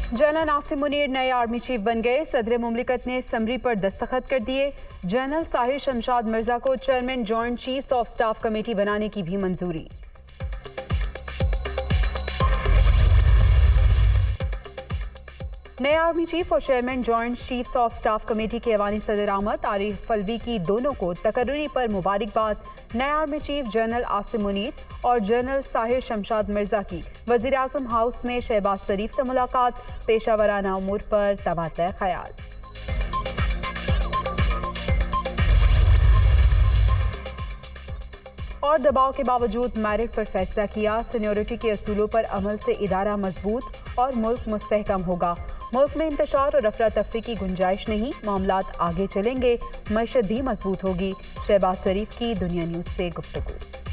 General नासिम मुनीर नए army chief बन गए। सदर मुमलिकत ने समरी पर दस्तखत कर दिए। जनरल साहिर शमशाद मिर्जा को chairman joint chiefs of staff committee बनाने की भी मंजूरी। नए आर्मी चीफ और chairman joint chiefs of staff committee के ऐवानी सदर आमद आरिफ अलवी की दोनों को तकर्री पर मुबारकबाद। नए army chief general Asim Munir और जनरल साहिर शमशाद मिर्जा की वजीर आजम हाउस में शहबाज शरीफ से मुलाकात। पेशावराना उमूर पर तबादला ख्याल। और दबाव के बावजूद मेरिट पर फैसला किया। सीनियरिटी के असूलों पर अमल से इदारा मजबूत और मुल्क मुस्तहकम होगा। मुल्क में इंतशार और अफरा तफरी की गुंजाइश नहीं, मामलात आगे चलेंगे, मईशत भी मजबूत होगी। शहबाज शरीफ की दुनिया न्यूज़ से गुफ्तगू।